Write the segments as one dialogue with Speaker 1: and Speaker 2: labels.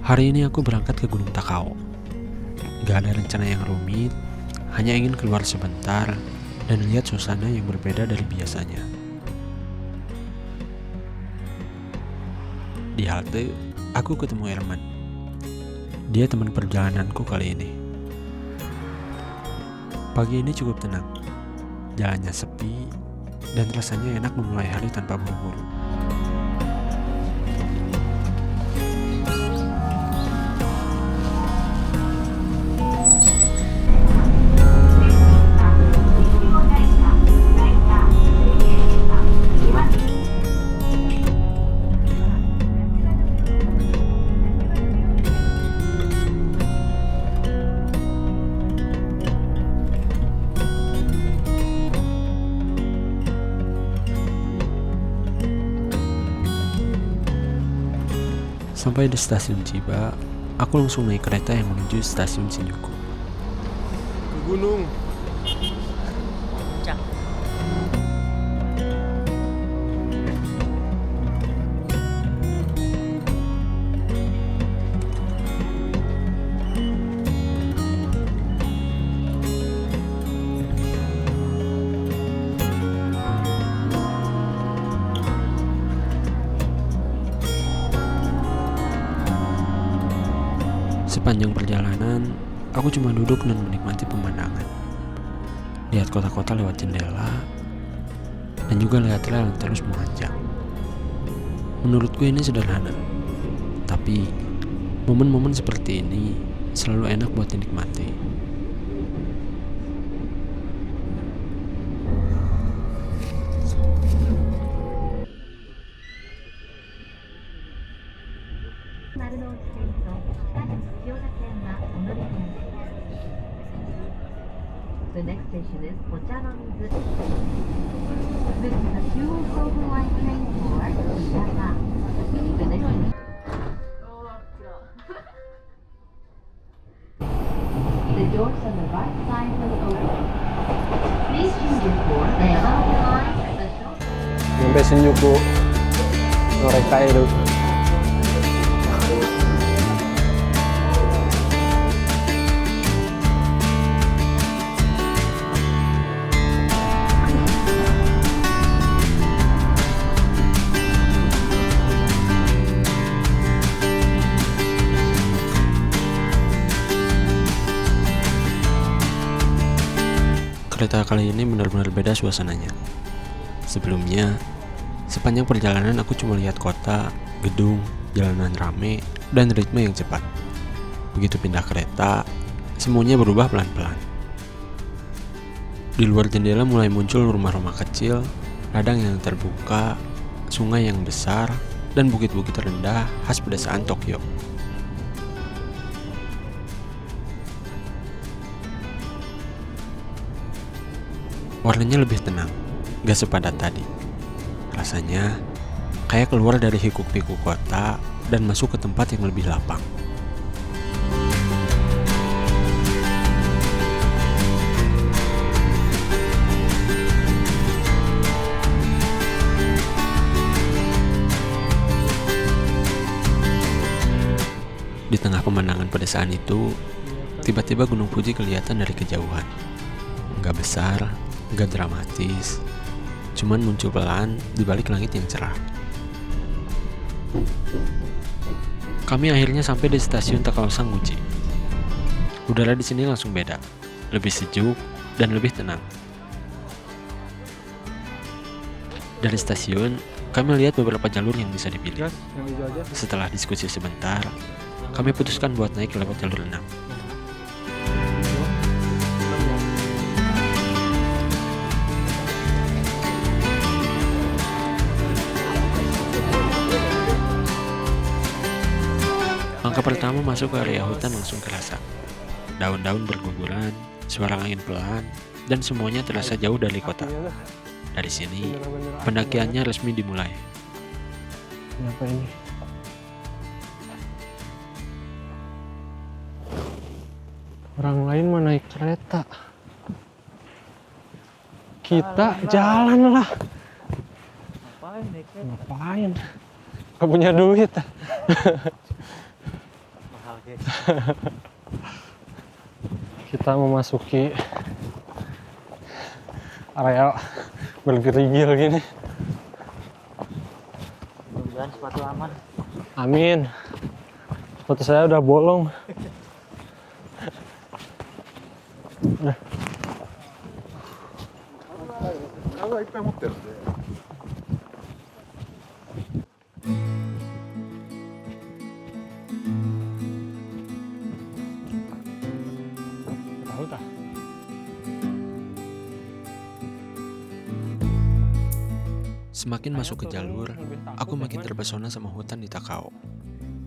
Speaker 1: Hari ini aku berangkat ke Gunung Takau. Gak ada rencana yang rumit, hanya ingin keluar sebentar dan lihat suasana yang berbeda dari biasanya. Di halte, aku ketemu Herman. Dia teman perjalananku kali ini. Pagi ini cukup tenang, jalannya sepi, dan rasanya enak memulai hari tanpa buru-buru. Sampai di stasiun Chiba, aku langsung naik kereta yang menuju stasiun Shinjuku.
Speaker 2: Ke gunung.
Speaker 1: Sepanjang perjalanan, aku cuma duduk dan menikmati pemandangan. Lihat kota-kota lewat jendela, dan juga lihat rel yang terus memanjang. Menurutku ini sederhana, tapi momen-momen seperti ini selalu enak buat dinikmati.
Speaker 3: The next station is Ochanomizu. This is the Chugoku Line train for Osaka. The next The doors on the right side will open. Please change your for the Yamato line, the short
Speaker 2: Sampai Shinjuku. Mereka itu.
Speaker 1: Kereta kali ini benar-benar beda suasananya. Sebelumnya, sepanjang perjalanan aku cuma lihat kota, gedung, jalanan rame, dan ritme yang cepat. Begitu pindah kereta, semuanya berubah pelan-pelan. Di luar jendela mulai muncul rumah-rumah kecil, ladang yang terbuka, sungai yang besar, dan bukit-bukit rendah khas pedesaan Tokyo. Warnanya lebih tenang, gak sepadat tadi. Rasanya kayak keluar dari hiruk-pikuk kota dan masuk ke tempat yang lebih lapang. Di tengah pemandangan pedesaan itu, tiba-tiba Gunung Fuji kelihatan dari kejauhan. Gak besar, gak dramatis, cuman muncul pelan di balik langit yang cerah. Kami akhirnya sampai di stasiun Takausanguji. Udara di sini langsung beda, lebih sejuk dan lebih tenang. Dari stasiun, kami lihat beberapa jalur yang bisa dipilih. Setelah diskusi sebentar, kami putuskan buat naik lewat jalur 6. Langkah pertama masuk ke area hutan langsung kerasa. Daun-daun berguguran, suara angin pelan, dan semuanya terasa jauh dari kota. Dari sini, pendakiannya resmi dimulai.
Speaker 2: Apa ini? Orang lain mah naik kereta. Kita jalan lah. Ngapain? Gak punya duit. Kita memasuki area bergerigil gini.
Speaker 4: Mudah-mudahan sepatu aman.
Speaker 2: Amin. Sepatu saya udah bolong. Tahu tak?
Speaker 1: Semakin masuk ke jalur, aku makin terpesona sama hutan di Takao.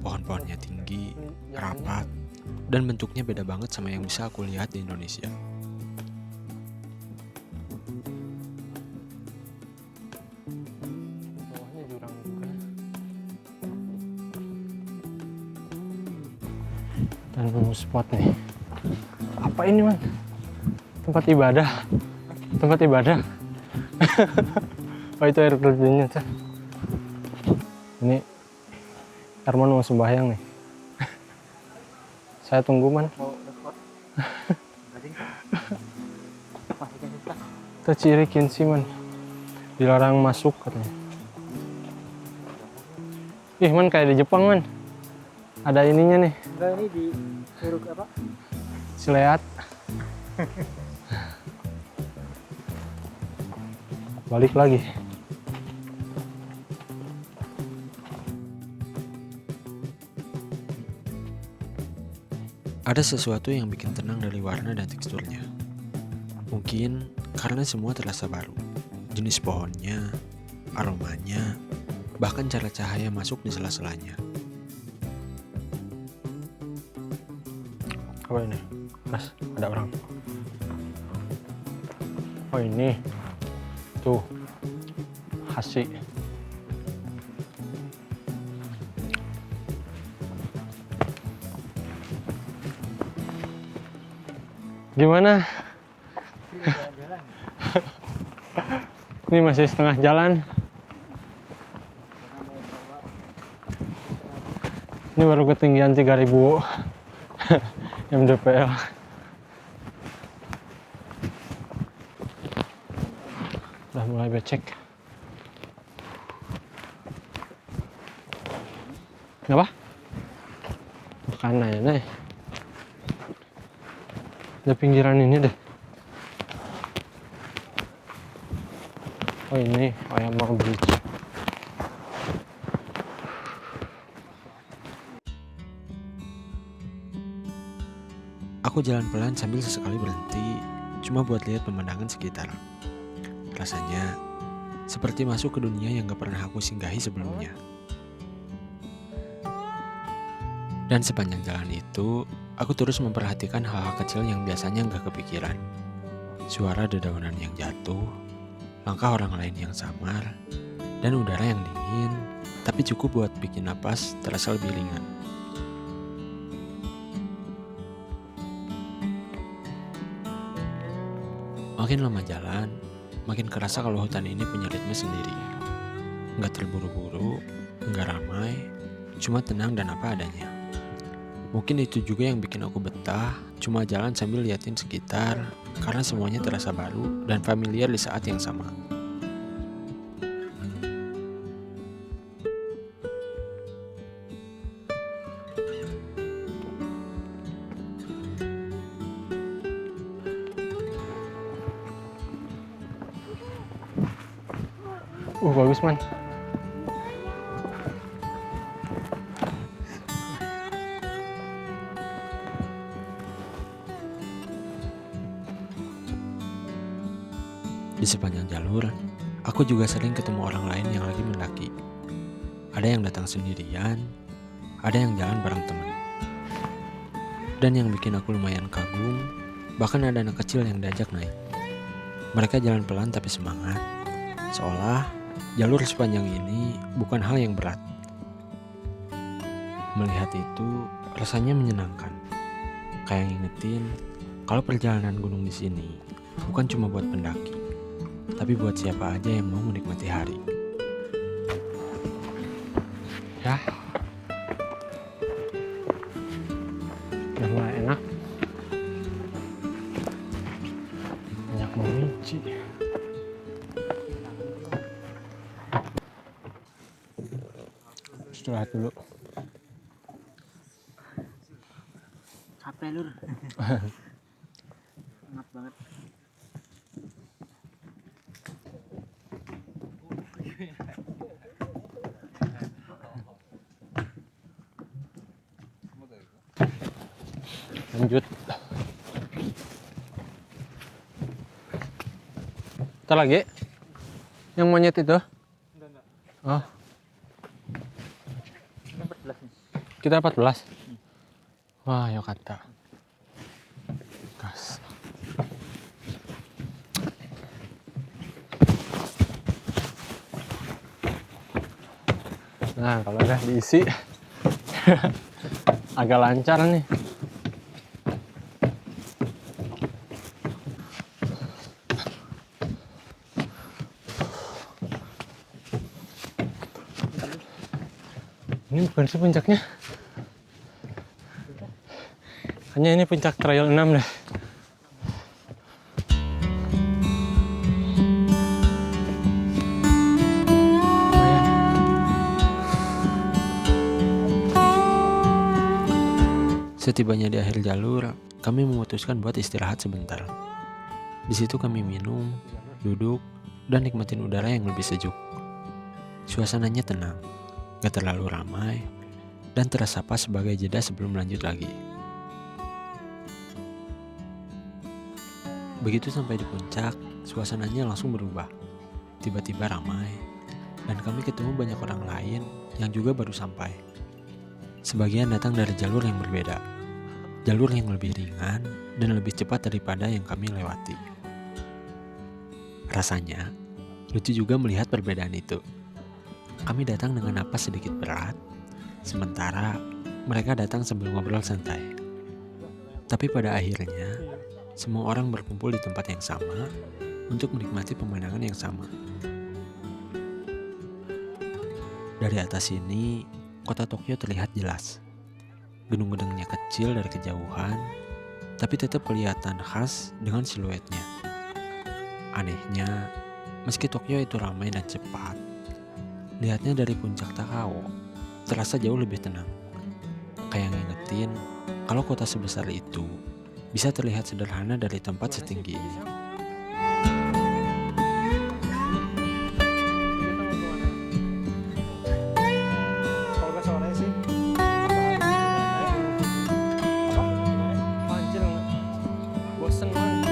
Speaker 1: Pohon-pohonnya tinggi, rapat, dan bentuknya beda banget sama yang bisa aku lihat di Indonesia.
Speaker 2: Bawahnya jurang juga. Dan nemu spot nih. Apa ini, Man? Tempat ibadah. Tempat ibadah. Oh, itu air terjunnya tuh. Ini Herman mau sembahyang nih. Saya tunggu, Man.
Speaker 4: Mau repot. Masukin susah.
Speaker 2: Kita cirikin sih, Man. Dilarang masuk katanya. Ih, Man, kayak di Jepang, Man. Ada ininya nih,
Speaker 4: Enggak, ini di Curug apa?
Speaker 2: Sileat. Balik lagi.
Speaker 1: Ada sesuatu yang bikin tenang dari warna dan teksturnya. Mungkin karena semua terasa baru. Jenis pohonnya, aromanya, bahkan cara cahaya masuk di sela-selanya.
Speaker 2: Apa ini? Mas, ada orang. Oh, ini. Tuh. Hasi. Gimana?
Speaker 4: Jalan-jalan.
Speaker 2: Ini masih setengah jalan. Ini baru ketinggian 3000 mdpl. Udah mulai becek. Kenapa? Makanan ya, nih. Di pinggiran ini deh. Oh, ini Oyama Bridge.
Speaker 1: Aku jalan pelan sambil sesekali berhenti, cuma buat lihat pemandangan sekitar. Rasanya seperti masuk ke dunia yang gak pernah aku singgahi sebelumnya. Dan sepanjang jalan itu, aku terus memperhatikan hal-hal kecil yang biasanya gak kepikiran. Suara dedaunan yang jatuh, langkah orang lain yang samar, dan udara yang dingin, tapi cukup buat bikin napas terasa lebih ringan. Makin lama jalan, makin kerasa kalau hutan ini punya ritme sendiri. Nggak terburu-buru, nggak ramai, cuma tenang dan apa adanya. Mungkin itu juga yang bikin aku betah, cuma jalan sambil liatin sekitar, karena semuanya terasa baru dan familiar di saat yang sama.
Speaker 2: Bagus, Man.
Speaker 1: Di sepanjang jalur, aku juga sering ketemu orang lain yang lagi mendaki. Ada yang datang sendirian, ada yang jalan bareng teman. Dan yang bikin aku lumayan kagum, bahkan ada anak kecil yang diajak naik. Mereka jalan pelan tapi semangat, seolah jalur sepanjang ini bukan hal yang berat. Melihat itu rasanya menyenangkan. Kayak ngingetin kalau perjalanan gunung di sini bukan cuma buat pendaki, tapi buat siapa aja yang mau menikmati hari.
Speaker 2: Ya. Istirahat dulu.
Speaker 4: Capek lur. Enak banget.
Speaker 2: Lanjut. Ntar lagi. Yang monyet itu?
Speaker 4: Enggak.
Speaker 2: Oh,
Speaker 4: Ini 14 nih.
Speaker 2: kita 14. Wah, yo kata. Gas. Nah, kalau udah diisi agak lancar nih. Ini bukan sih puncaknya. Hanya ini puncak trail 6 deh.
Speaker 1: Setibanya di akhir jalur, kami memutuskan buat istirahat sebentar. Di situ kami minum, duduk, dan nikmatin udara yang lebih sejuk. Suasananya tenang, gak terlalu ramai, dan terasa pas sebagai jeda sebelum lanjut lagi. Begitu sampai di puncak, suasananya langsung berubah. Tiba-tiba ramai, dan kami ketemu banyak orang lain yang juga baru sampai. Sebagian datang dari jalur yang berbeda, jalur yang lebih ringan dan lebih cepat daripada yang kami lewati. Rasanya, lucu juga melihat perbedaan itu. Kami datang dengan napas sedikit berat, sementara mereka datang sambil ngobrol santai. Tapi pada akhirnya, semua orang berkumpul di tempat yang sama untuk menikmati pemandangan yang sama. Dari atas sini, kota Tokyo terlihat jelas. Gedung-gedungnya kecil dari kejauhan, tapi tetap kelihatan khas dengan siluetnya. Anehnya, meski Tokyo itu ramai dan cepat, lihatnya dari puncak Takao terasa jauh lebih tenang. Kayak ngingetin kalau kota sebesar itu bisa terlihat sederhana dari tempat setinggi ini.
Speaker 2: Kalau nggak sore sih. Anjir, bosen man.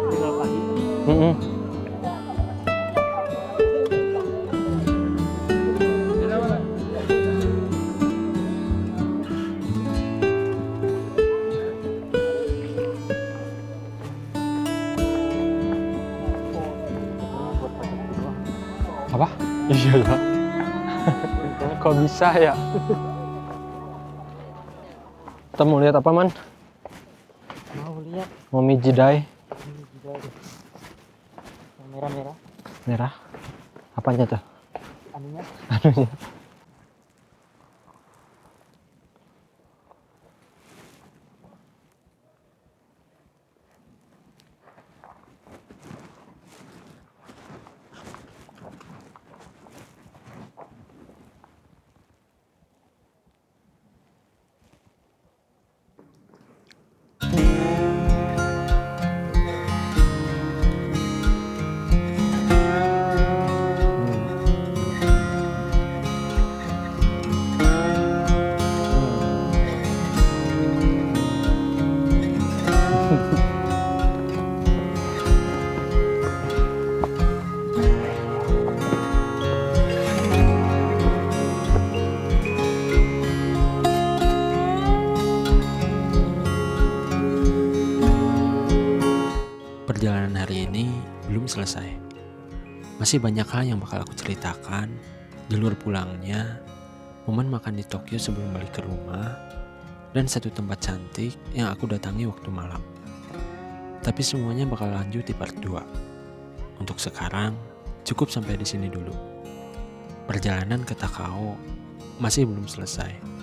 Speaker 4: Tinggal pagi.
Speaker 2: Apa? Iya lah. Kok bisa ya? Kita mau lihat apa man?
Speaker 4: Mau lihat
Speaker 2: Momijidai
Speaker 4: ini juga ada. Yang merah-merah
Speaker 2: merah. Apanya tuh?
Speaker 4: anunya.
Speaker 2: Anunya.
Speaker 1: Perjalanan hari ini belum selesai. Masih banyak hal yang bakal aku ceritakan, jalur pulangnya, momen makan di Tokyo sebelum balik ke rumah, dan satu tempat cantik yang aku datangi waktu malam. Tapi semuanya bakal lanjut di part 2. Untuk sekarang, cukup sampai di sini dulu. Perjalanan ke Takao masih belum selesai.